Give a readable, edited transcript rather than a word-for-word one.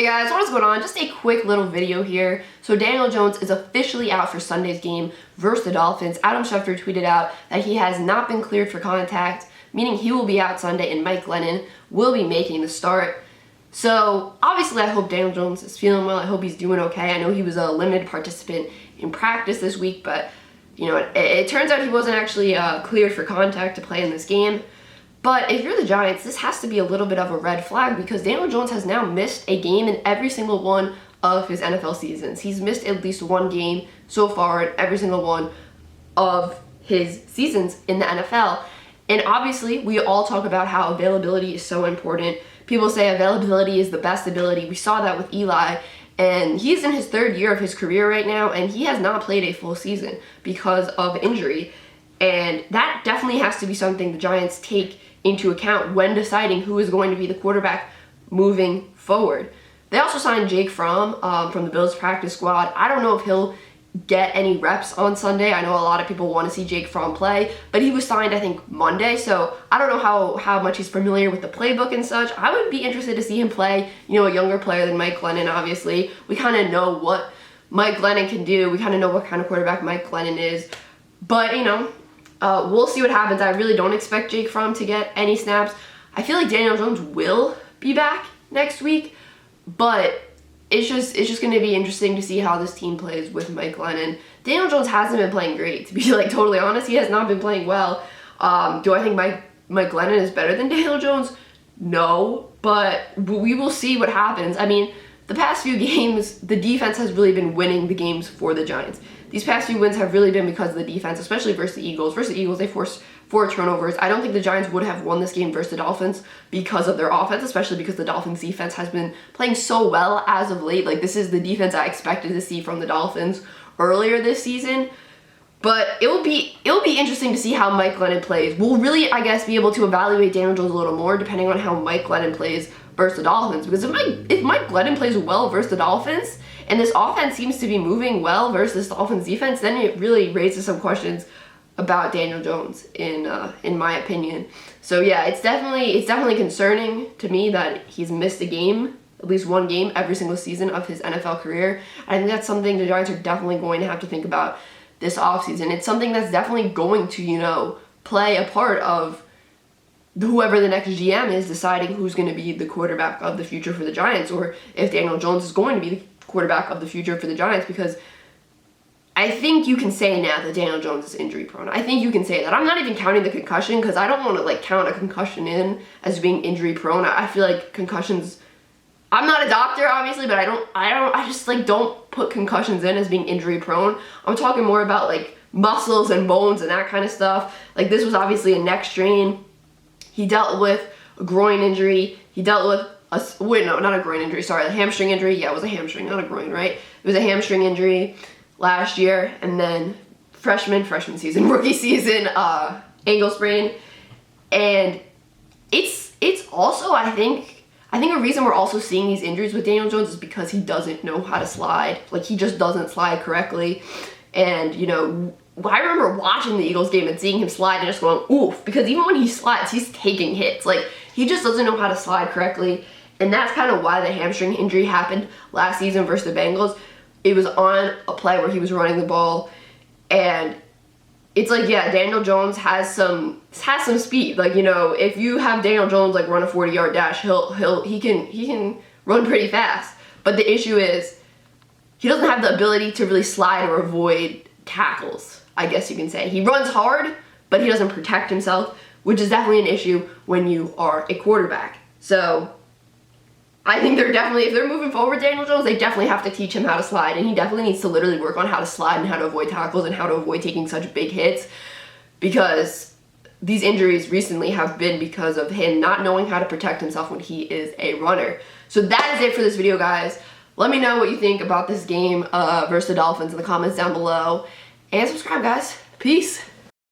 guys, what is going on? Just a quick little video here. So Daniel Jones is officially out for Sunday's game versus the Dolphins. Adam Schefter tweeted out that he has not been cleared for contact, meaning he will be out Sunday and Mike Glennon will be making the start. So obviously I hope Daniel Jones is feeling well. I hope he's doing okay. I know he was a limited participant in practice this week, but you know, it turns out he wasn't actually cleared for contact to play in this game. But if you're the Giants, this has to be a little bit of a red flag because Daniel Jones has now missed a game in every single one of his NFL seasons. He's missed at least one game so far in every single one of his seasons in the NFL. And obviously, we all talk about how availability is so important. People say availability is the best ability. We saw that with Eli. And he's in his third year of his career right now, and he has not played a full season because of injury. And that definitely has to be something the Giants take into account when deciding who is going to be the quarterback moving forward. They also signed Jake Fromm from the Bills practice squad. I don't know if he'll get any reps on Sunday. I know a lot of people want to see Jake Fromm play, but he was signed, I think, Monday, so I don't know how much he's familiar with the playbook and such. I would be interested to see him play, you know, a younger player than Mike Glennon, obviously. We kind of know what Mike Glennon can do. We kind of know what kind of quarterback Mike Glennon is, but, you know, we'll see what happens. I really don't expect Jake Fromm to get any snaps. I feel like Daniel Jones will be back next week, but it's just going to be interesting to see how this team plays with Mike Glennon. Daniel Jones hasn't been playing great, to be like totally honest. He has not been playing well. Do I think Mike Glennon is better than Daniel Jones? No, but we will see what happens. I mean, the past few games, the defense has really been winning the games for the Giants. These past few wins have really been because of the defense, especially versus the Eagles. Versus the Eagles, they forced 4 turnovers. I don't think the Giants would have won this game versus the Dolphins because of their offense, especially because the Dolphins defense has been playing so well as of late. Like, this is the defense I expected to see from the Dolphins earlier this season. But it'll be interesting to see how Mike Glennon plays. We'll really, I guess, be able to evaluate Daniel Jones a little more depending on how Mike Glennon plays versus the Dolphins. Because if Mike Glennon plays well versus the Dolphins, and this offense seems to be moving well versus this Dolphins defense, then it really raises some questions about Daniel Jones, in my opinion. So yeah, it's definitely concerning to me that he's missed a game, at least one game, every single season of his NFL career. I think that's something the Giants are definitely going to have to think about this offseason. It's something that's definitely going to, you know, play a part of whoever the next GM is deciding who's going to be the quarterback of the future for the Giants, or if Daniel Jones is going to be the quarterback of the future for the Giants, because I think you can say now that Daniel Jones is injury prone. I think you can say that. I'm not even counting the concussion because I don't want to like count a concussion in as being injury prone. I feel like concussions, I'm not a doctor obviously, but I just like don't put concussions in as being injury prone. I'm talking more about like muscles and bones and that kind of stuff. Like, this was obviously a neck strain. He dealt with a groin injury. He dealt with not a groin injury, sorry, a hamstring injury. Yeah, it was a hamstring, not a groin, right? It was a hamstring injury last year, and then freshman season, rookie season, ankle sprain. And it's also, I think a reason we're also seeing these injuries with Daniel Jones is because he doesn't know how to slide. Like, he just doesn't slide correctly. And, you know, I remember watching the Eagles game and seeing him slide and just going, oof, because even when he slides, he's taking hits. Like, he just doesn't know how to slide correctly. And that's kind of why the hamstring injury happened last season versus the Bengals. It was on a play where he was running the ball, and it's like, yeah, Daniel Jones has some speed. Like, you know, if you have Daniel Jones like run a 40-yard dash, he can run pretty fast. But the issue is he doesn't have the ability to really slide or avoid tackles, I guess you can say. He runs hard, but he doesn't protect himself, which is definitely an issue when you are a quarterback. So I think if they're moving forward, Daniel Jones, they definitely have to teach him how to slide, and he definitely needs to literally work on how to slide and how to avoid tackles and how to avoid taking such big hits, because these injuries recently have been because of him not knowing how to protect himself when he is a runner. So that is it for this video, guys. Let me know what you think about this game versus the Dolphins in the comments down below, and subscribe, guys. Peace.